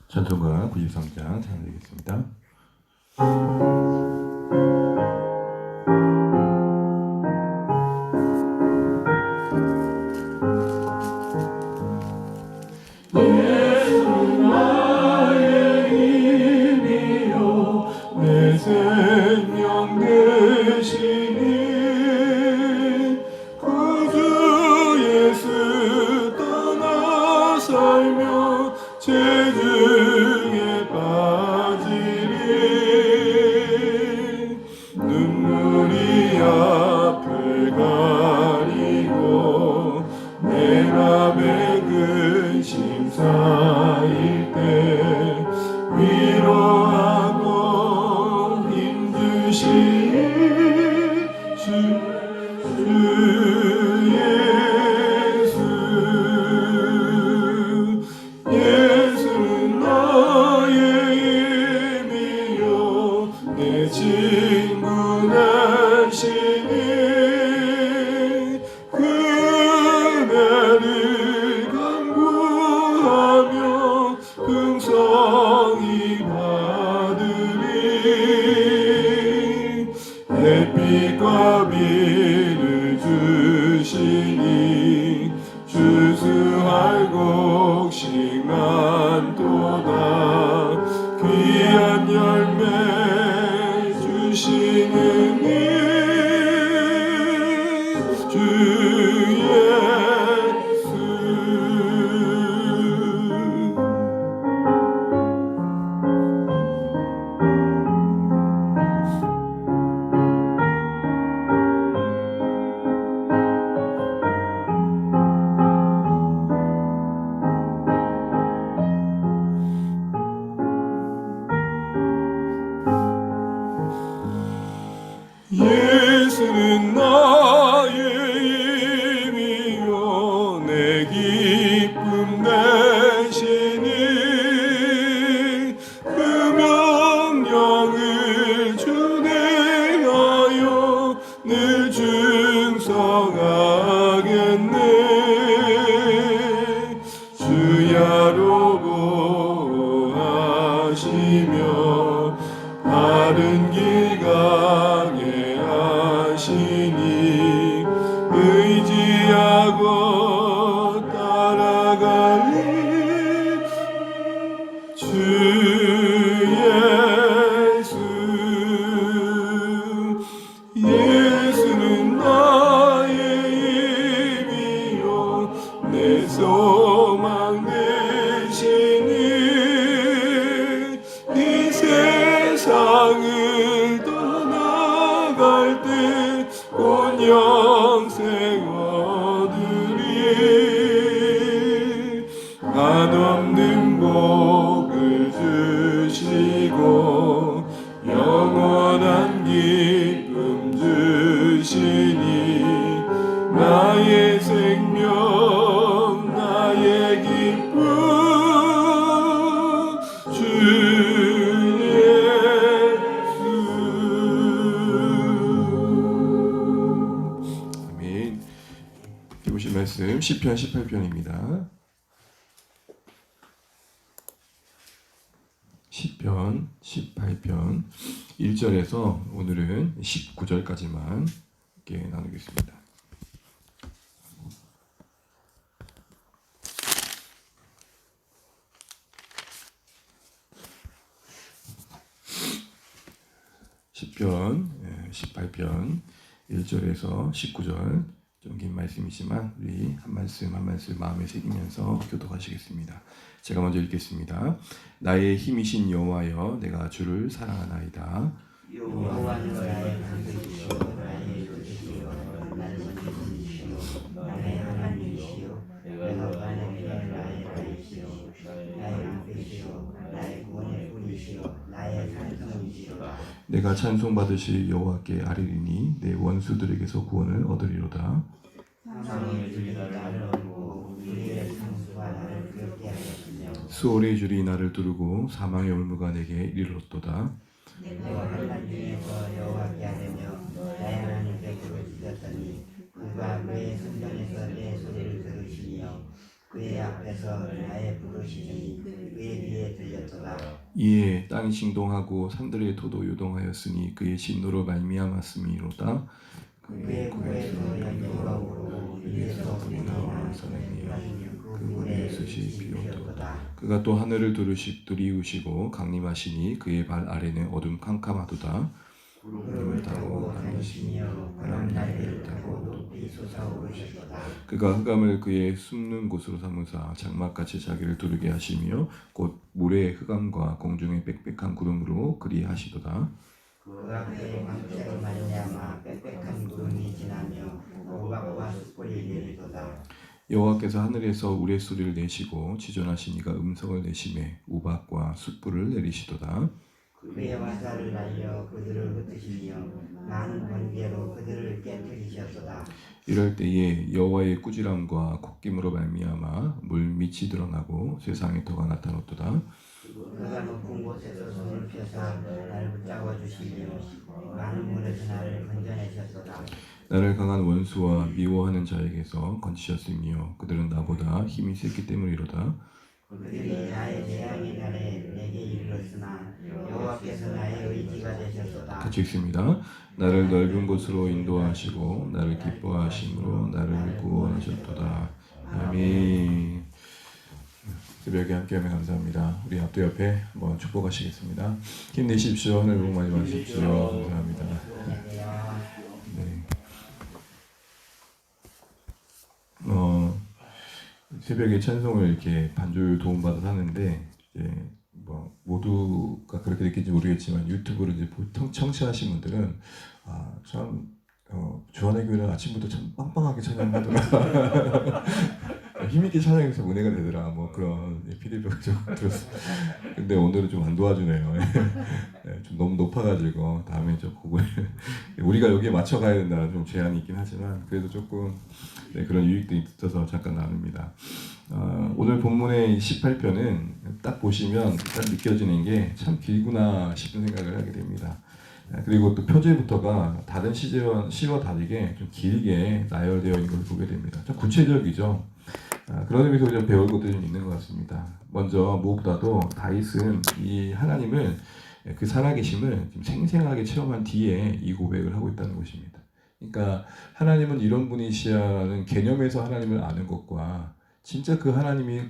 전통가 93장 찬양드리겠습니다. 예수는 나의 힘이요 내 생명 되시니 구주 예수 떠나 살며 죄중에 빠지리 눈물이 앞을 가리고 내가 맺은 심사일 때 위로하고 힘주시니 주 예수는 나의 힘이요 내 친구 되시니 그대를 간구하며 긍성히 받으리 햇빛과 비를 주시니 주수할 곡식 많도다 귀한 열매 주시는 주 예수 예수는 나의 힘이요 내 기쁨 되시니 그 명령을 준행하여 늘 충성하겠네 주야로 보호하시며 바른 길 가게 하시니 의지하고 따라가리 주 예수는 나의 힘이요 내 소망 되시니 이 세상을 떠나갈 때 온 영생 얻으리 한없는 복을 주시고 영원한 기쁨 주시니 나의 생명 나의 기쁨 주 예수 아멘. 보실 말씀 시편 18편입니다. 시편 18편 1절에서 오늘은 19절까지만 이렇게 나누겠습니다. 시편 18편 1절에서 19절 좀 긴 말씀이지만 우리 한 말씀 한 말씀 마음에 새기면서 교독하시겠습니다. 제가 먼저 읽겠습니다. 나의 힘이신 여호와여 내가 주를 사랑하나이다. 여호와는 나의 강석이시오 나의 도시시오 나의 원수이시오 나의 하나님이시오 내가 반역이라 나의 다이시오 나의 방패시오 나의 구원의 뿌리시오 나의 산성이시오 내가 찬송받으실 여호와께 아뢰리니 내 원수들에게서 구원을 얻으리로다. 사망의 줄이 나를 얻고 우리의 상수가 나를 그렇게 하였으며 수월의 줄이 나를 두르고 사망의 올무가 내게 이르렀도다. 내가 환난 중에서 여호와께 하려며 나의 하나님 곁으로 찢었더니 그가 그의 성전에서 내 소리를 들으시며 그의 앞에서 나의 부르심이 그의 귀에 들렸다. 이에 땅이 진동하고 산들의 토도 요동하였으니 그의 진노로 말미암았음이로다. 그의 코에서 연기가 오르고 입에서 불이 나와 선행이여 그 물에 숱이 비오도다. 그가 또 하늘을 두리우시고 강림하시니 그의 발 아래는 어둠 캄캄하도다. 구름을 타고 다니시며 바람 날개를 타고 높이 솟아오르시도다. 그가 흑암을 그의 숨는 곳으로 삼으사 장막같이 자기를 두르게 하시며 곧 물의 흑암과 공중의 빽빽한 구름으로 그리하시도다. 그가 그의 광채로 말미암아 빽빽한 구름이 지나며 우박과 숯불이 내리도다. 여호와께서 하늘에서 우레소리를 내시고 지존하신 이가 음성을 내심에 우박과 숯불을 내리시도다. 그의 화살을 날려 그들을 흩으시며 많은 번개로 그들을 깨뜨리셨도다. 이럴 때에 여호와의 꾸지람과 콧김으로 말미암아 물 밑이 드러나고 세상에 터가 나타났도다. 그가 높은 곳에서 손을 펴사 나를 붙잡아 주시며 많은 물에서 나를 건져내셨도다. 나를 강한 원수와 미워하는 자에게서 건지셨으며 그들은 나보다 힘이 셌기 때문이로다. 그들이 나의 재앙의 날에 내게 이르렀으나 여호와께서 나의 의지가 되셨도다. 같이 읽습니다. 나를 넓은 곳으로 인도하시고 나를 기뻐하심으로 나를 구원하셨도다. 아멘. 새벽에 함께하면 감사합니다. 우리 앞도 옆에 한번 축복하시겠습니다. 힘내십시오. 하늘 복 많이 받으십시오. 감사합니다. 네. 새벽에 찬송을 이렇게 반주 도움받아서 하는데 이제 뭐 모두가 그렇게 느낄지 모르겠지만 유튜브를 이제 보통 청취하신 분들은 참 주안의 교회는 아침부터 참 빵빵하게 찬양하더라. 힘있게 찬양해서 은혜가 되더라. 뭐 그런 피드백을 좀 들었어요. 근데 오늘은 좀 안 도와주네요. 네, 좀 너무 높아가지고 다음에 좀 곡을 우리가 여기에 맞춰가야 된다는 좀 제한이 있긴 하지만 그래도 조금 그런 유익도 있어서 잠깐 나눕니다. 오늘 본문의 18편은 딱 보시면 딱 느껴지는 게 참 길구나 싶은 생각을 하게 됩니다. 그리고 또 표제부터가 다른 시와 다르게 좀 길게 나열되어 있는 걸 보게 됩니다. 좀 구체적이죠. 그런 의미에서 우리가 배울 것도 좀 있는 것 같습니다. 먼저 무엇보다도 다윗은 이 하나님을 그 살아계심을 좀 생생하게 체험한 뒤에 이 고백을 하고 있다는 것입니다. 그러니까 하나님은 이런 분이시라는 개념에서 하나님을 아는 것과 진짜 그 하나님이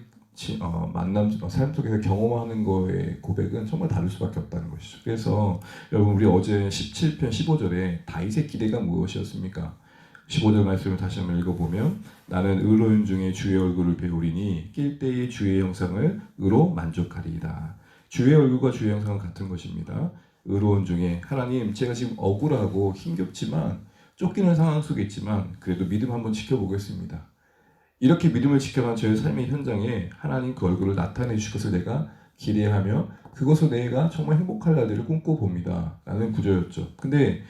만남 삶 속에서 경험하는 거의 고백은 정말 다를 수밖에 없다는 것이죠. 그래서 여러분 우리 어제 17편 15절에 다윗의 기대가 무엇이었습니까? 15절 말씀을 다시 한번 읽어보면 나는 의로운 중에 주의 얼굴을 배우리니 낄 때의 주의 형상을 의로 만족하리이다. 주의 얼굴과 주의 형상은 같은 것입니다. 의로운 중에 하나님 제가 지금 억울하고 힘겹지만 쫓기는 상황 속에 있지만 그래도 믿음 한번 지켜보겠습니다. 이렇게 믿음을 지켜간 저의 삶의 현장에 하나님 그 얼굴을 나타내 주실 것을 내가 기대하며 그것을 내가 정말 행복할 날들을 꿈꿔봅니다. 라는 구절이었죠. 근데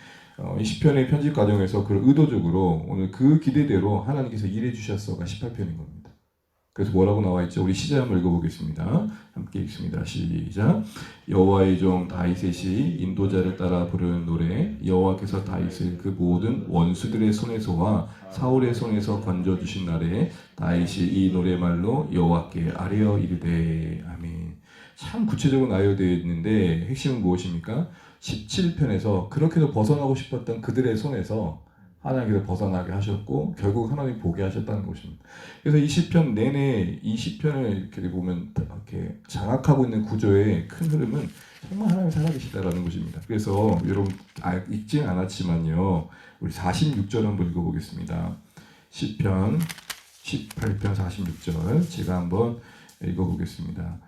이 시편의 편집 과정에서 그걸 의도적으로 오늘 그 기대대로 하나님께서 일해 주셨어가 18편인 겁니다. 그래서 뭐라고 나와 있죠? 우리 시제 한번 읽어보겠습니다. 함께 읽습니다. 시작. 여호와의 종 다윗의 시 인도자를 따라 부르는 노래. 여호와께서 다윗을 그 모든 원수들의 손에서와 사울의 손에서 건져주신 날에 다윗이 이 노래말로 여호와께 아뢰어 이르되 아멘. 참 구체적으로 나열되어 있는데 핵심은 무엇입니까? 17편에서 그렇게도 벗어나고 싶었던 그들의 손에서 하나님께서 벗어나게 하셨고 결국 하나님 보게 하셨다는 것입니다. 그래서 이 시편 내내 이 시편을 이렇게 보면 이렇게 장악하고 있는 구조의 큰 흐름은 정말 하나님 살아계시다라는 것입니다. 그래서 여러분 읽진 않았지만요, 우리 46절 한번 읽어보겠습니다. 시편 18편 46절 제가 한번 읽어보겠습니다.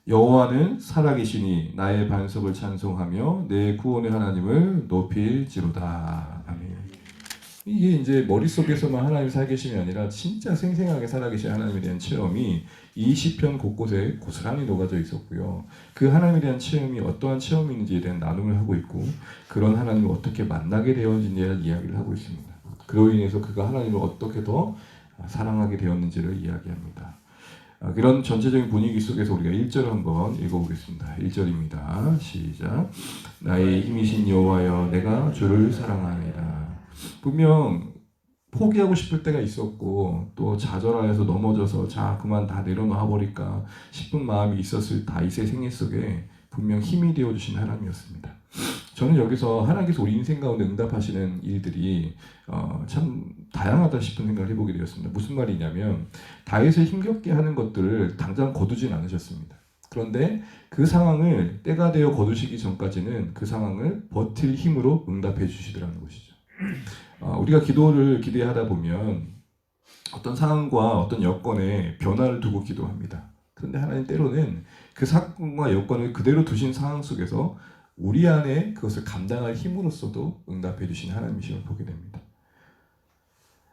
여호와는 살아계시니 나의 반석을 찬송하며 내 구원의 하나님을 높일지로다. 아멘. 이게 이제 머릿속에서만 하나님 살아계심이 아니라 진짜 생생하게 살아계신 하나님에 대한 체험이 이 시편 곳곳에 고스란히 녹아져 있었고요. 그 하나님에 대한 체험이 어떠한 체험인지에 대한 나눔을 하고 있고 그런 하나님을 어떻게 만나게 되었는지에 대한 이야기를 하고 있습니다. 그로 인해서 그가 하나님을 어떻게 더 사랑하게 되었는지를 이야기합니다. 그런 전체적인 분위기 속에서 우리가 1절을 한번 읽어보겠습니다. 1절입니다. 시작. 나의 힘이신 여호와여 내가 주를 사랑하리라. 분명 포기하고 싶을 때가 있었고 또 좌절하여서 넘어져서 자 그만 다 내려놔 버릴까 싶은 마음이 있었을 다윗의 생애 속에 분명 힘이 되어주신 하나님이었습니다. 저는 여기서 하나님께서 우리 인생 가운데 응답하시는 일들이 참 다양하다 싶은 생각을 해보게 되었습니다. 무슨 말이냐면 다윗을 힘겹게 하는 것들을 당장 거두진 않으셨습니다. 그런데 그 상황을 때가 되어 거두시기 전까지는 그 상황을 버틸 힘으로 응답해 주시더라는 것이죠. 우리가 기도를 기대하다 보면 어떤 상황과 어떤 여건에 변화를 두고 기도합니다. 그런데 하나님 때로는 그 사건과 여건을 그대로 두신 상황 속에서 우리 안에 그것을 감당할 힘으로써도 응답해 주신 하나님이심을 보게 됩니다.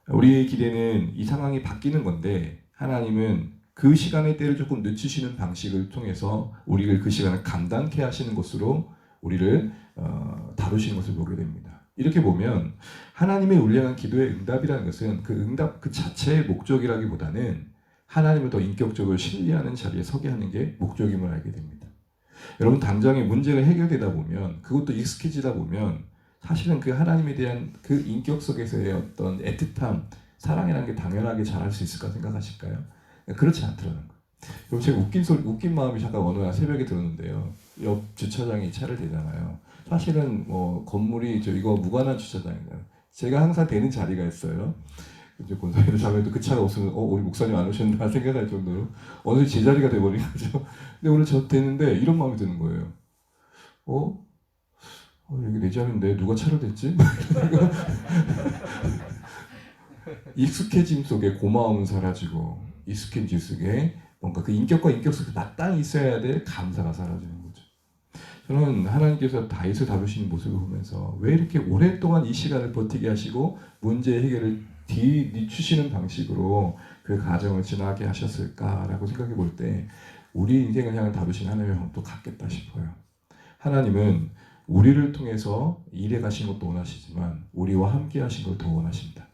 우리의 기대는 이 상황이 바뀌는 건데 하나님은 그 시간의 때를 조금 늦추시는 방식을 통해서 우리를 그 시간을 감당케 하시는 것으로 우리를 다루시는 것을 보게 됩니다. 이렇게 보면 하나님의 우리를 향한 기도의 응답이라는 것은 그 응답 그 자체의 목적이라기보다는 하나님을 더 인격적으로 신뢰하는 자리에 서게 하는 게 목적임을 알게 됩니다. 여러분 당장에 문제가 해결되다 보면 그것도 익숙해지다 보면 사실은 그 하나님에 대한 그 인격 속에서의 어떤 애틋함, 사랑이라는 게 당연하게 자랄 수 있을까 생각하실까요? 그렇지 않더라는 거예요. 그럼 제가 웃긴 마음이 잠깐 어느 날 새벽에 들었는데요. 옆 주차장에 차를 대잖아요. 사실은 뭐 건물이 이거 무관한 주차장이에요. 제가 항상 되는 자리가 있어요. 이제 권사님들 자매도 그 차가 없으면 우리 목사님 안 오셨나 생각할 정도로 어느 제 자리가 돼버린 거죠. 근데 오늘 저 되는데 이런 마음이 드는 거예요. 여기 내 자리인데 누가 차를 댔지? 익숙해짐 속에 고마움은 사라지고 익숙해짐 속에 뭔가 그 인격과 인격 속에 마땅히 있어야 될 감사가 사라지는 거죠. 저는 하나님께서 다윗을 다루시는 모습을 보면서 왜 이렇게 오랫동안 이 시간을 버티게 하시고 문제 해결을 뒤늦추시는 방식으로 그 과정을 지나게 하셨을까라고 생각해 볼 때 우리 인생을 향해 다루신 하나님의 마음도 같겠다 싶어요. 하나님은 우리를 통해서 일해 가신 것도 원하시지만 우리와 함께 하신 걸 더 원하십니다.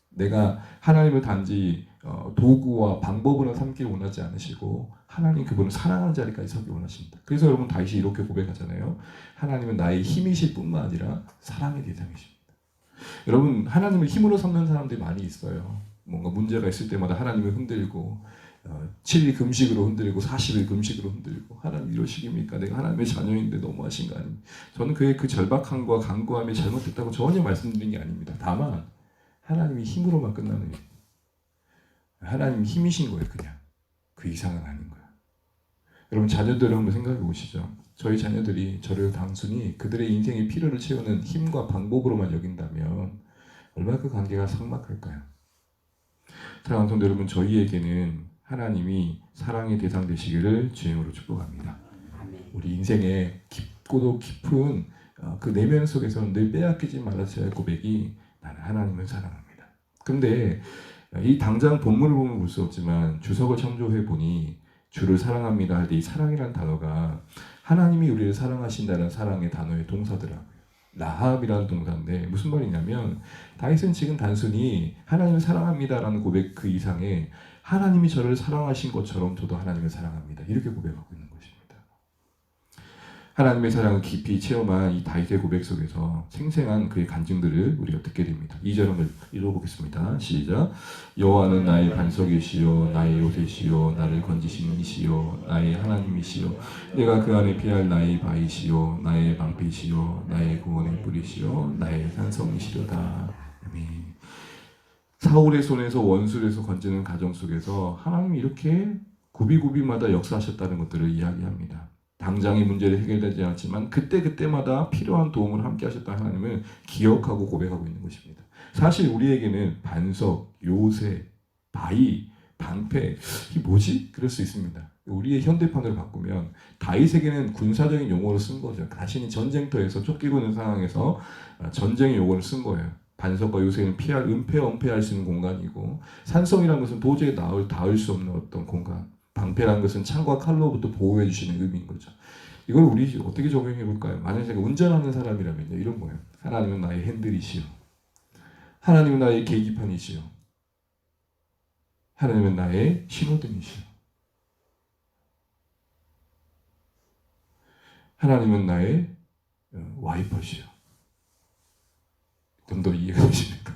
내가 하나님을 단지 도구와 방법으로 삼기를 원하지 않으시고 하나님 그분을 사랑하는 자리까지 서기 원하십니다. 그래서 여러분 다윗이 이렇게 고백하잖아요. 하나님은 나의 힘이실 뿐만 아니라 사랑의 대상이십니다. 여러분 하나님을 힘으로 삼는 사람들이 많이 있어요. 뭔가 문제가 있을 때마다 하나님을 흔들고 7일 금식으로 흔들고 40일 금식으로 흔들고 하나님 이러시깁니까? 내가 하나님의 자녀인데 너무하신 거 아닙니까? 저는 그의 그 절박함과 간구함이 잘못됐다고 전혀 말씀드린 게 아닙니다. 다만 하나님이 힘으로만 끝나는 일. 하나님이 힘이신 거예요. 그냥 그 이상은 아닌 거예요. 여러분 자녀들을 한번 생각해 보시죠. 저희 자녀들이 저를 단순히 그들의 인생의 필요를 채우는 힘과 방법으로만 여긴다면 얼마나 그 관계가 삭막할까요? 사랑하는 성도 여러분, 저희에게는 하나님이 사랑의 대상 되시기를 주님으로 축복합니다. 우리 인생의 깊고도 깊은 그 내면 속에서는 늘 빼앗기지 말아야 할 고백이 나는 하나님을 사랑합니다. 근데 이 당장 본문을 보면 볼 수 없지만 주석을 참조해 보니 주를 사랑합니다 할 때 이 사랑이라는 단어가 하나님이 우리를 사랑하신다는 사랑의 단어의 동사더라고요. 라합이라는 동사인데 무슨 말이냐면 다윗은 지금 단순히 하나님을 사랑합니다라는 고백 그 이상에 하나님이 저를 사랑하신 것처럼 저도 하나님을 사랑합니다. 이렇게 고백하고 있는 것입니다. 하나님의 사랑을 깊이 체험한 이 다윗의 고백 속에서 생생한 그의 간증들을 우리가 듣게 됩니다. 2절 한번 읽어보겠습니다. 시작. 여호와는 나의 반석이시요 나의 요새시요 나를 건지시는 이시요 나의 하나님이시요 내가 그 안에 피할 나의 바위시요 나의 방패시요 나의 구원의 뿌리시요 나의 산성이시로다. 아멘. 사울의 손에서 원수에서 건지는 가정 속에서 하나님이 이렇게 구비구비마다 역사하셨다는 것들을 이야기합니다. 당장의 문제를 해결되지 않았지만 그때그때마다 필요한 도움을 함께 하셨던 하나님을 기억하고 고백하고 있는 것입니다. 사실 우리에게는 반석, 요새, 바위, 방패 이게 뭐지? 그럴 수 있습니다. 우리의 현대판으로 바꾸면 다윗에게는 군사적인 용어로 쓴 거죠. 자신이 전쟁터에서 쫓기고 있는 상황에서 전쟁의 용어를 쓴 거예요. 반석과 요새는 피할 은폐할 수 있는 공간이고 산성이라는 것은 도저히 닿을 수 없는 어떤 공간, 방패라는 것은 창과 칼로부터 보호해 주시는 의미인 거죠. 이걸 우리 어떻게 적용해 볼까요? 만약에 제가 운전하는 사람이라면요. 이런 거예요. 하나님은 나의 핸들이시오. 하나님은 나의 계기판이시오. 하나님은 나의 신호등이시오. 하나님은 나의 와이퍼시오. 좀 더 이해가 되십니까?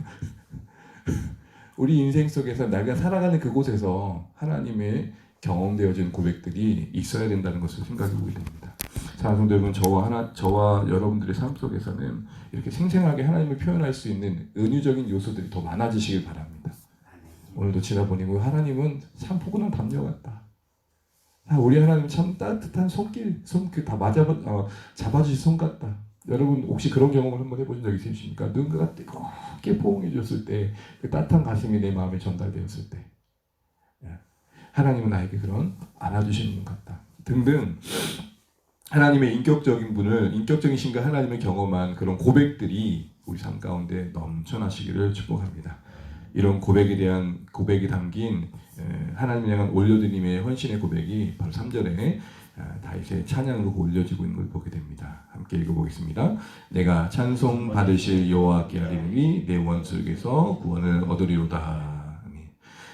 우리 인생 속에서 내가 살아가는 그곳에서 하나님의 경험되어진 고백들이 있어야 된다는 것을 생각해 보게 됩니다. 사랑하는 성도 여러분, 저와 여러분들의 삶 속에서는 이렇게 생생하게 하나님을 표현할 수 있는 은유적인 요소들이 더 많아지시길 바랍니다. 오늘도 지나보니 하나님은 참 포근한 담요 같다. 우리 하나님 참 따뜻한 손길, 다 잡아주신 손 같다. 여러분 혹시 그런 경험을 한번 해보신 적 있으십니까? 누군가가 뜨겁게 포옹해 줬을 때 그 따뜻한 가슴이 내 마음에 전달되었을 때 하나님은 나에게 그런 안아주시는 분 같다 등등, 하나님의 인격적인 신과 하나님을 경험한 그런 고백들이 우리 삶 가운데 넘쳐나시기를 축복합니다. 이런 고백이 담긴 하나님을 향한 올려드림의 헌신의 고백이 바로 3절에 다윗의 찬양으로 올려지고 있는 걸 보게 됩니다. 함께 읽어보겠습니다. 내가 찬송 받으실 여호와께 아뢰니 내 원수에게서 구원을 얻으리로다.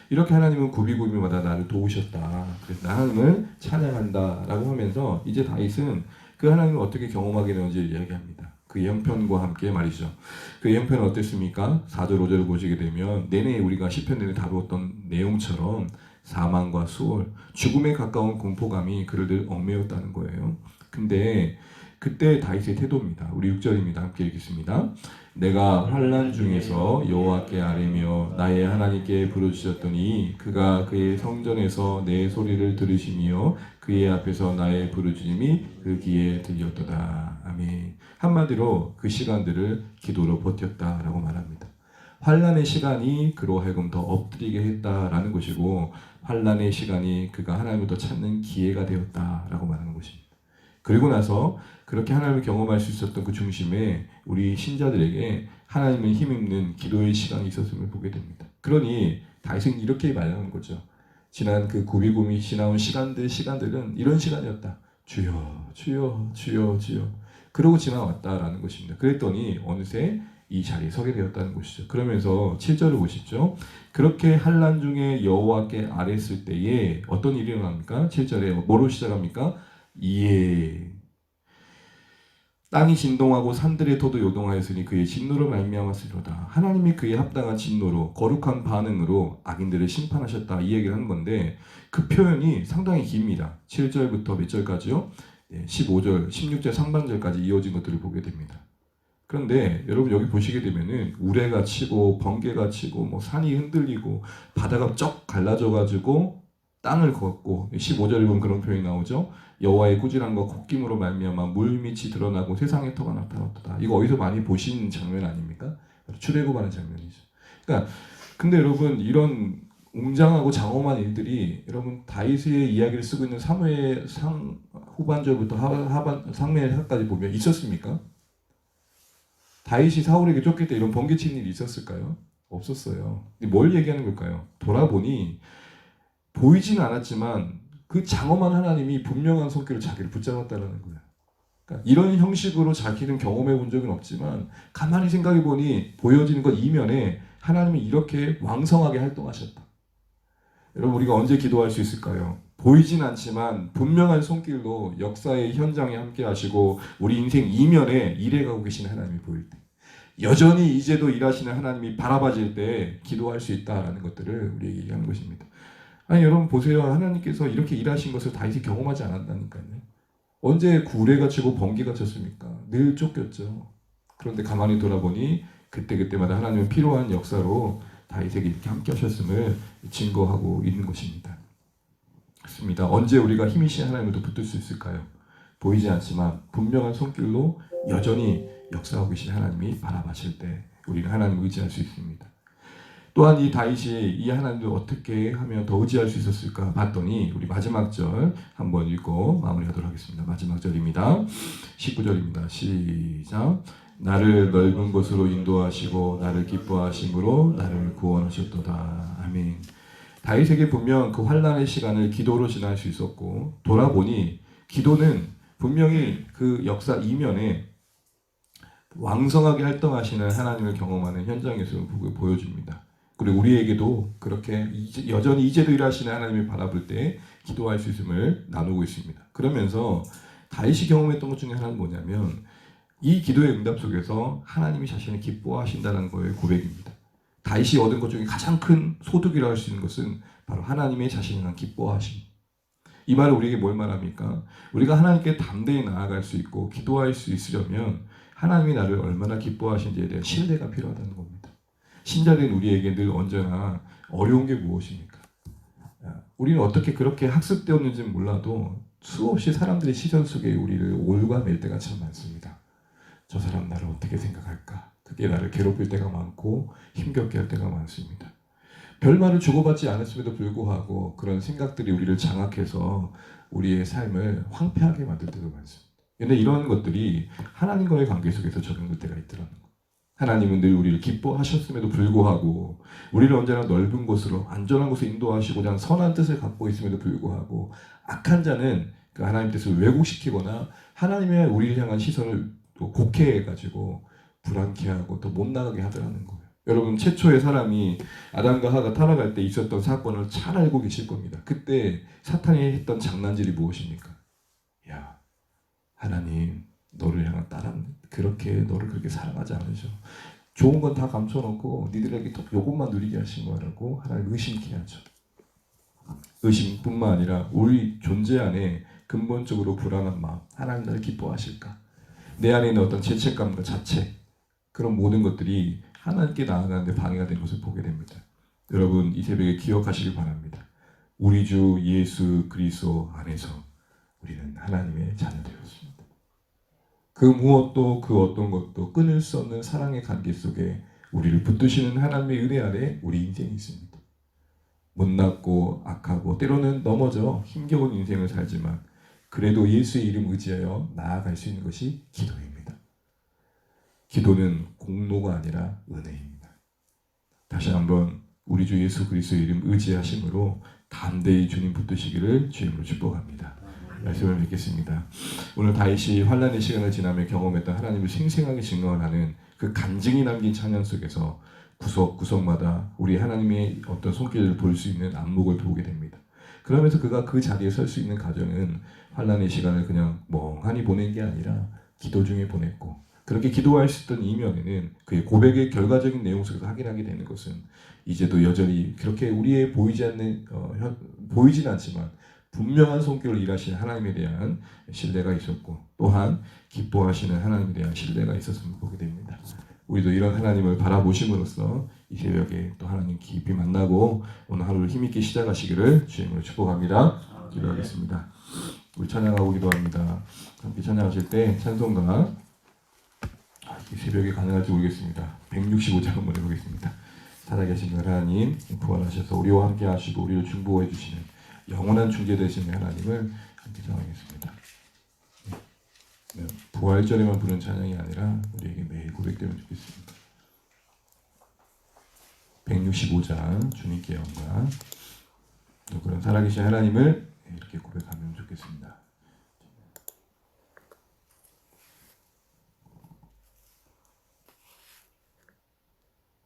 이렇게 하나님은 굽이굽이마다 나를 도우셨다. 그래서 나 하나님을 찬양한다라고 하면서 이제 다윗은 그 하나님을 어떻게 경험하게 되는지 이야기합니다. 그 예언편과 함께 말이죠. 그 예언편은 어땠습니까? 4절 5절을 보시게 되면 내내 우리가 시편 내내 다루었던 내용처럼 사망과 수월, 죽음에 가까운 공포감이 그를 늘 얽매였다는 거예요. 근데 그때 다윗의 태도입니다. 우리 6절입니다. 함께 읽겠습니다. 내가 환난 중에서 여호와께 아뢰며 나의 하나님께 부르짖었더니 그가 그의 성전에서 내 소리를 들으시며 그의 앞에서 나의 부르짖음이 그 귀에 들렸도다. 아멘. 한마디로 그 시간들을 기도로 버텼다라고 말합니다. 환난의 시간이 그로 하여금 더 엎드리게 했다라는 것이고, 환난의 시간이 그가 하나님을 더 찾는 기회가 되었다라고 말하는 것입니다. 그리고 나서 그렇게 하나님을 경험할 수 있었던 그 중심에 우리 신자들에게 하나님을 힘입는 기도의 시간이 있었음을 보게 됩니다. 그러니 다윗은 이렇게 말하는 거죠. 지난 그 굽이굽이 지나온 시간들은 이런 시간이었다. 주여, 주여, 주여, 주여. 그러고 지나왔다라는 것입니다. 그랬더니 어느새 이 자리에 서게 되었다는 것이죠. 그러면서 7절을 보시죠. 그렇게 환난 중에 여호와께 아뢰었을 때에 어떤 일이 일어납니까? 7절에 뭐로 시작합니까? 이에 땅이 진동하고 산들의 터도 요동하였으니 그의 진노로 말미암았으리로다. 하나님이 그의 합당한 진노로 거룩한 반응으로 악인들을 심판하셨다, 이 얘기를 하는 건데 그 표현이 상당히 깁니다. 7절부터 몇 절까지요? 15절, 16절 상반절까지 이어진 것들을 보게 됩니다. 그런데 여러분 여기 보시게 되면은 우레가 치고 번개가 치고 뭐 산이 흔들리고 바다가 쩍 갈라져 가지고 땅을 걷고, 15절에 보면 그런 표현이 나오죠. 여호와의 꾸지람과 콧김으로 말미암아 물밑이 드러나고 세상의 터가 나타났다. 이거 어디서 많이 보신 장면 아닙니까? 출애굽하는 장면이죠. 그러니까 근데 여러분 이런 웅장하고 장엄한 일들이 여러분 다윗의 이야기를 쓰고 있는 사무엘 상 후반절부터 하반 상메하까지 보면 있었습니까? 다윗이 사울에게 쫓길 때 이런 번개 치는 일이 있었을까요? 없었어요. 근데 뭘 얘기하는 걸까요? 돌아보니 보이지는 않았지만 그 장엄한 하나님이 분명한 손길로 자기를 붙잡았다는 거예요. 그러니까 이런 형식으로 자기는 경험해 본 적은 없지만 가만히 생각해 보니 보여지는 것 이면에 하나님이 이렇게 왕성하게 활동하셨다. 여러분 우리가 언제 기도할 수 있을까요? 보이진 않지만 분명한 손길로 역사의 현장에 함께 하시고 우리 인생 이면에 일해가고 계신 하나님이 보일 때, 여전히 이제도 일하시는 하나님이 바라봐질 때 기도할 수 있다라는 것들을 우리에게 얘기하는 것입니다. 아니 여러분 보세요. 하나님께서 이렇게 일하신 것을 다윗이 경험하지 않았다니까요. 언제 구레가 치고 번개가 쳤습니까? 늘 쫓겼죠. 그런데 가만히 돌아보니 그때마다 하나님은 필요한 역사로 다윗에게 이렇게 함께 하셨음을 증거하고 있는 것입니다. 그렇습니다. 언제 우리가 힘이신 하나님을 붙들 수 있을까요? 보이지 않지만 분명한 손길로 여전히 역사하고 계신 하나님이 바라보실 때 우리는 하나님을 의지할 수 있습니다. 또한 이 다윗이 이 하나님을 어떻게 하면 더 의지할 수 있었을까 봤더니 우리 마지막 절 한번 읽고 마무리하도록 하겠습니다. 마지막 절입니다. 19절입니다. 시작. 나를 넓은 곳으로 인도하시고 나를 기뻐하심으로 나를 구원하셨도다. 아멘. 다윗에게 분명 그 환난의 시간을 기도로 지날 수 있었고, 돌아보니 기도는 분명히 그 역사 이면에 왕성하게 활동하시는 하나님을 경험하는 현장에서 보여줍니다. 그리고 우리에게도 그렇게 여전히 이제도 일하시는 하나님을 바라볼 때 기도할 수 있음을 나누고 있습니다. 그러면서 다윗이 경험했던 것 중에 하나는 뭐냐면 이 기도의 응답 속에서 하나님이 자신을 기뻐하신다는 거의 고백입니다. 다윗이 얻은 것 중에 가장 큰 소득이라고 할 수 있는 것은 바로 하나님의 자신을 기뻐하심, 이 말은 우리에게 뭘 말합니까? 우리가 하나님께 담대히 나아갈 수 있고 기도할 수 있으려면 하나님이 나를 얼마나 기뻐하시는지에 대한 신뢰가 필요하다는 겁니다. 신자된 우리에게 늘 언제나 어려운 게 무엇입니까? 우리는 어떻게 그렇게 학습되었는지는 몰라도 수없이 사람들의 시선 속에 우리를 올가맬 때가 참 많습니다. 저 사람 나를 어떻게 생각할까? 그게 나를 괴롭힐 때가 많고 힘겹게 할 때가 많습니다. 별말을 주고받지 않았음에도 불구하고 그런 생각들이 우리를 장악해서 우리의 삶을 황폐하게 만들 때도 많습니다. 그런데 이런 것들이 하나님과의 관계 속에서 적용될 때가 있더라는 거예요. 하나님은 늘 우리를 기뻐하셨음에도 불구하고 우리를 언제나 넓은 곳으로 안전한 곳에 인도하시고자 하는 선한 뜻을 갖고 있음에도 불구하고 악한 자는 그 하나님 뜻을 왜곡시키거나 하나님의 우리를 향한 시선을 또 곡해해가지고 불안케 하고 또 못 나가게 하더라는 거예요. 여러분 최초의 사람이 아담과 하가 타락할 때 있었던 사건을 잘 알고 계실 겁니다. 그때 사탄이 했던 장난질이 무엇입니까? 야, 하나님 너를 향한 너를 그렇게 사랑하지 않으셔. 좋은 건 다 감춰놓고 니들에게 또 요것만 누리게 하신 거라고 하나님 의심케 하죠. 의심뿐만 아니라 우리 존재 안에 근본적으로 불안한 마음, 하나님 나를 기뻐하실까? 내 안에 있는 어떤 죄책감과 자책, 그런 모든 것들이 하나님께 나아가는데 방해가 되는 것을 보게 됩니다. 여러분 이 새벽에 기억하시길 바랍니다. 우리 주 예수 그리스도 안에서 우리는 하나님의 자녀되었습니다. 그 무엇도 그 어떤 것도 끊을 수 없는 사랑의 관계 속에 우리를 붙드시는 하나님의 은혜 아래 우리 인생이 있습니다. 못났고 악하고 때로는 넘어져 힘겨운 인생을 살지만 그래도 예수의 이름 의지하여 나아갈 수 있는 것이 기도입니다. 기도는 공로가 아니라 은혜입니다. 다시 한번 우리 주 예수 그리스도의 이름 의지하심으로 담대히 주님 붙드시기를 주님으로 축복합니다. 말씀을 맺겠습니다. 오늘 다윗이 환난의 시간을 지나며 경험했던 하나님을 생생하게 증언하는 그 간증이 남긴 찬양 속에서 구석구석마다 우리 하나님의 어떤 손길을 볼 수 있는 안목을 보게 됩니다. 그러면서 그가 그 자리에 설 수 있는 과정은 환난의 시간을 그냥 멍하니 보낸 게 아니라 기도 중에 보냈고, 그렇게 기도할 수 있던 이면에는 그의 고백의 결과적인 내용 속에서 확인하게 되는 것은 이제도 여전히 그렇게 우리의 보이진 않지만 분명한 손길로 일하시는 하나님에 대한 신뢰가 있었고, 또한 기뻐하시는 하나님에 대한 신뢰가 있었음을 보게 됩니다. 우리도 이런 하나님을 바라보심으로써 이 새벽에 또 하나님 깊이 만나고 오늘 하루를 힘있게 시작하시기를 주님으로 축복합니다. 기도하겠습니다. 우리 찬양하고 기도합니다. 함께 찬양하실 때 찬송가 이 새벽에 가능할지 모르겠습니다. 165장 한번 해보겠습니다. 살아계신 하나님, 부활하셔서 우리와 함께 하시고 우리를 중보해 주시는 영원한 중재 되시는 하나님을 함께 찬양하겠습니다. 부활절에만 부르는 찬양이 아니라 우리에게 매일 고백되면 좋겠습니다. 165장 주님께 영광. 또 그런 살아계신 하나님을 이렇게 고백하면 좋겠습니다.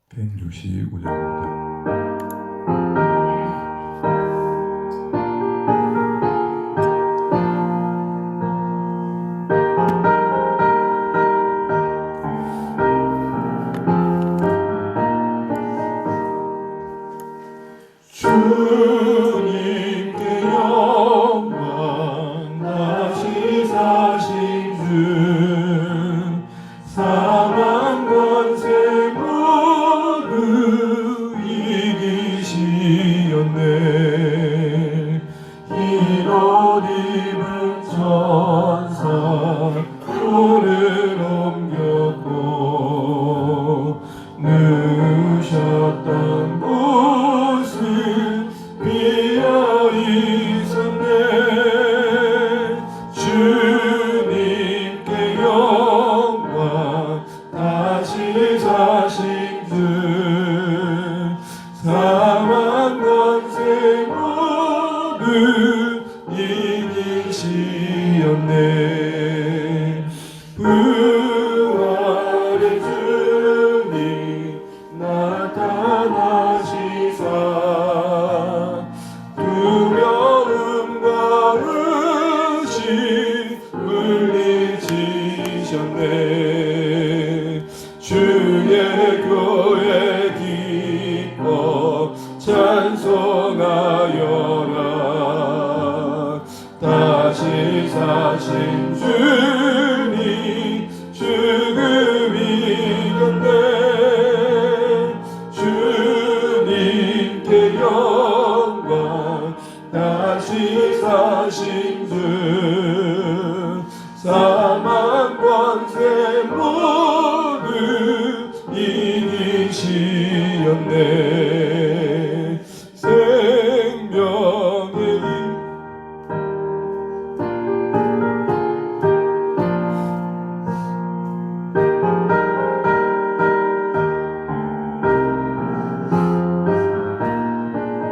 165장입니다. 주님께 영광 다시 사신 주 사망 권세 모두 이기시었네. 흰옷 입은 천사 돌을 옮겼고 누우셨던 곳은 비어 있었네. 주님께 영광 다시 사신 주 사망 권세 모두 이기시었네. 부활의 주님 나타나시사 두려움과 의심 물리치셨네. 주의 교회 기뻐 찬송하여라. 사신 주님 죽음 이겼네 주님께 영광 다시 사신 주 사망 권세 모두 이기시었네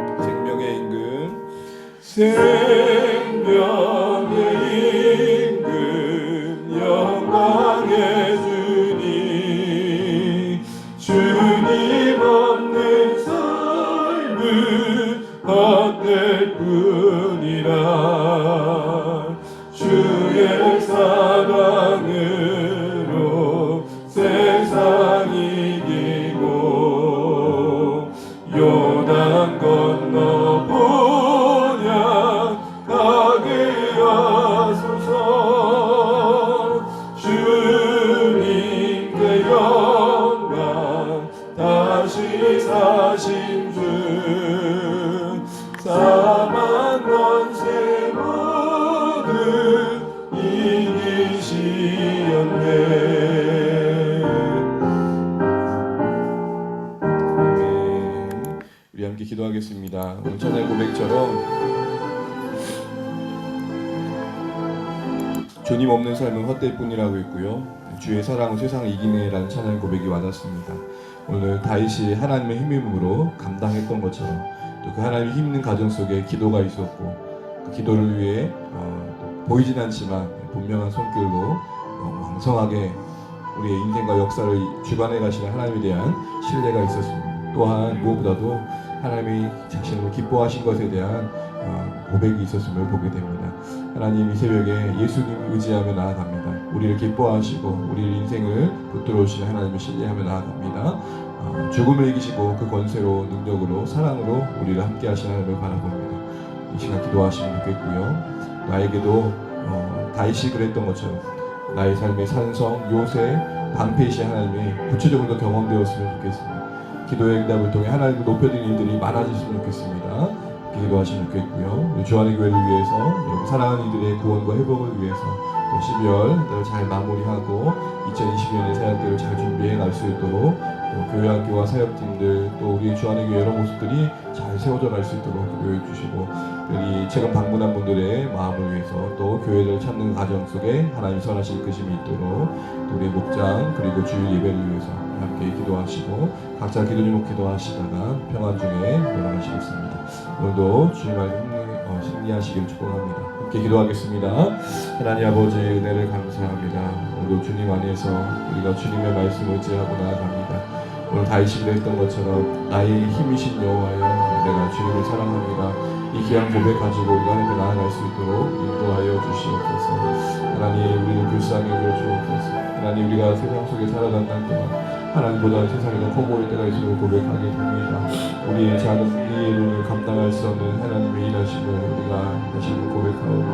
생명의 생명의 임금 영광의 주님 없는 삶은 헛될 뿐이라 주의 사랑으로 세상 이기고 요단 건너 본향 가게 하소서 주님께 영광 다시 사신 주 사망 권세 모두 이기시었네. 우리 함께 기도하겠습니다. 오늘 찬양 고백처럼 주님 없는 삶은 헛될 뿐이라고 했고요. 주의 사랑은 세상을 이기네라는 찬양 고백이 와닿습니다. 오늘 다윗이 하나님의 힘임으로 감당했던 것처럼 또 그 하나님의 힘 있는 가정 속에 기도가 있었고 그 기도를 위해 보이진 않지만 분명한 손길로 왕성하게 우리의 인생과 역사를 주관해 가시는 하나님에 대한 신뢰가 있었습니다. 또한 무엇보다도 하나님이 자신을 기뻐하신 것에 대한 고백이 있었음을 보게 됩니다. 하나님 이 새벽에 예수님을 의지하며 나아갑니다. 우리를 기뻐하시고 우리의 인생을 붙들어 오시는 하나님을 신뢰하며 나아갑니다. 죽음을 이기시고 그 권세로 능력으로 사랑으로 우리를 함께 하시는 하나님을 바라봅니다. 이 시간 기도하시면 좋겠고요. 나에게도 다윗이 그랬던 것처럼 나의 삶의 산성, 요새, 방패이시 하나님이 구체적으로 경험되었으면 좋겠습니다. 기도의 응답을 통해 하나님을 높여드리는 일들이 많아졌으면 좋겠습니다. 기도하시면 좋겠고요. 우리 주안의 교회를 위해서 여러분 사랑하는 이들의 구원과 회복을 위해서 또 12월 달을 잘 마무리하고 2020년의 사역들을 잘 준비해 갈 수 있도록 또 교회 학교와 사역팀들 또 우리 주안의 교회 여러 모습들이 잘 세워져 갈 수 있도록 기도해 주시고 여기 최근 방문한 분들의 마음을 위해서 또 교회를 찾는 과정 속에 하나님 선하신 이끄심이 있도록 또 우리 목장 그리고 주일 예배를 위해서 함께 기도하시고 각자 기도 제목 기도하시다가 평안 중에 돌아가시겠습니다. 오늘도 주님 말씀 승리하시길 축복합니다. 함께 기도하겠습니다. 하나님 아버지 은혜를 감사합니다. 오늘도 주님 안에서 우리가 주님의 말씀을 의지하고 나아갑니다. 오늘 다윗이 그랬던 것처럼 나의 힘이신 여호와여 내가 주님을 사랑합니다. 이 귀한 고백 가지고 우리가 하나님께 나아갈 수 있도록 인도하여 주시옵소서. 하나님 우리를 불쌍히 여겨 주옵소서. 하나님 우리가 세상 속에 살아간다는 동안 하나님보다 세상이 더 커 보일 때가 있음을 고백하게 됩니다. 우리의 작은 이의 눈을 감당할 수 없는 하나님의 일하심을 우리가 다시 한번 고백하오니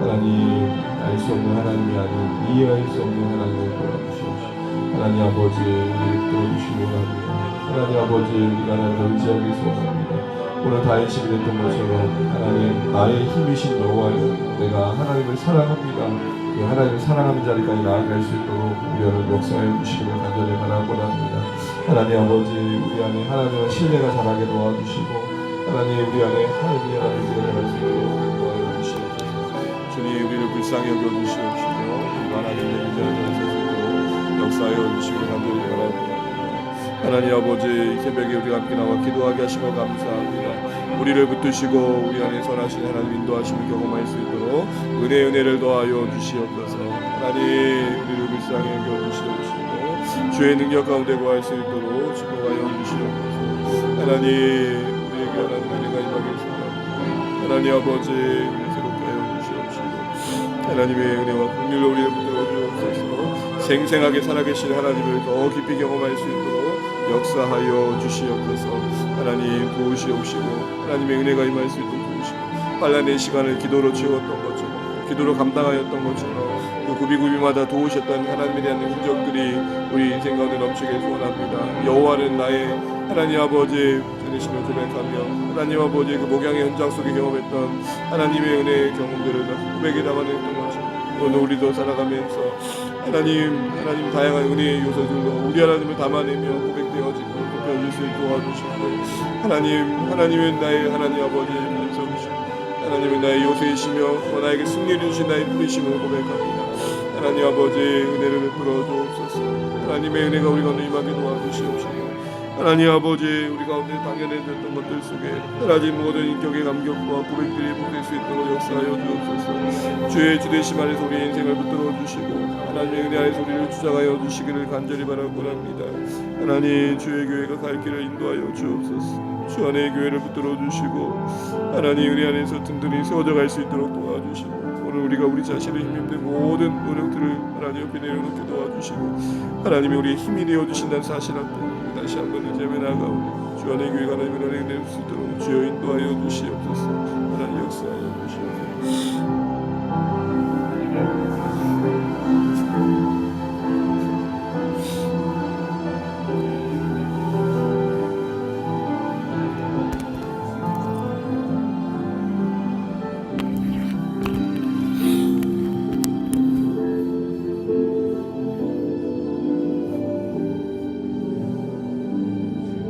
하나님 알 수 없는 하나님이 아닌 이해할 수 없는 하나님을 도와주시옵소서. 하나님 아버지 우리를 들어주시기 원합니다. 하나님 아버지 우리가 하나님을 의지하기 소원합니다. 오늘 다윗이 그랬던 것처럼 하나님 나의 힘이신 여호와여 내가 하나님을 사랑합니다. 그 하나님을 사랑하는 자리까지 나아갈 수 있도록 우리 안에 역사해 주시기를 간절히 바라고자 합니다. 하나님 아버지 우리 안에 하나님의 신뢰가 자라게 도와주시고 하나님 우리 안에 하나님을 잘할 수 있도록 도와주시옵소서. 주님 우리를 불쌍히 여겨주시옵시고 우리가 하나님의 인자를 수 있도록 역사해 주시기를 간절히 바라옵니다. 하나님 아버지 이 새벽에 우리가 함께 나와 기도하게 하시고 감사합니다. 우리를 붙드시고 우리 안에 선하신 하나님 인도하심을 경험할 수 있도록 은혜를 더하여 주시옵소서. 하나님 우리를 불쌍히 여겨주시옵시고 주의 능력 가운데 구할 수 있도록 축복하여 주시옵소서. 하나님 우리에게 하나님 은혜가 임하겠습니다. 하나님 아버지 우리를 새롭게 하여 주시옵시고 하나님의 은혜와 긍휼로 우리를 붙들어 주옵소서. 생생하게 살아계신 하나님을 더 깊이 경험할 수 있도록 역사하여 주시옵소서. 하나님 도우시옵시고 하나님의 은혜가 임할 수 있도록 도우시고 환난의 시간을 기도로 채웠던 것처럼 기도를 감당하였던 것처럼 그 구비구비마다 도우셨던 하나님에 대한 흔적들이 우리 인생 가운데 넘치게 소원합니다. 여호와는 나의 하나님 아버지의 되시며 고백하며 하나님 아버지의 그 목양의 현장 속에 경험했던 하나님의 은혜의 경험들을 고백에 담아냈던 것처럼 오늘 우리도 살아가면서 하나님 다양한 은혜의 요소들로 우리 하나님을 담아내며 고백되어지고 높여질 수 있도록 도와주시고 하나님은 나의 하나님 아버지의 반석이시고 하나님은 나의 요새이시며 또 나에게 승리를 주신 나의 뿌리심을 고백합니다. 하나님 아버지의 은혜를 베풀어 주옵소서. 하나님의 은혜가 우리 가운데 임하게 도와주시옵시고 하나님 아버지 우리 가운데 당연해졌던 것들 속에 하나님 모든 인격의 감격과 고백들이 복될 수 있도록 역사하여 주옵소서. 주의 주되심 안에서 우리의 인생을 붙들어 주시고 하나님의 은혜 안에서 우리를 주장하여 주시기를 간절히 바라곤 합니다. 하나님 주의 교회가 갈 길을 인도하여 주옵소서. 주 안에 교회를 붙들어 주시고 하나님 은혜 안에서 든든히 세워져 갈 수 있도록 도와주시고 오늘 우리가 우리 자신의 힘입된 모든 노력들을 하나님 옆에 내려놓게 도와주시고 하나님이 우리의 힘이 되어주신다는 사실 앞에 다시 한번 의지하며 나아가오니 주 안에 교회가 하나님의 은혜를 내릴 수 있도록 주여 인도하여 주시옵소서. 하나님 역사하여 주시옵소서.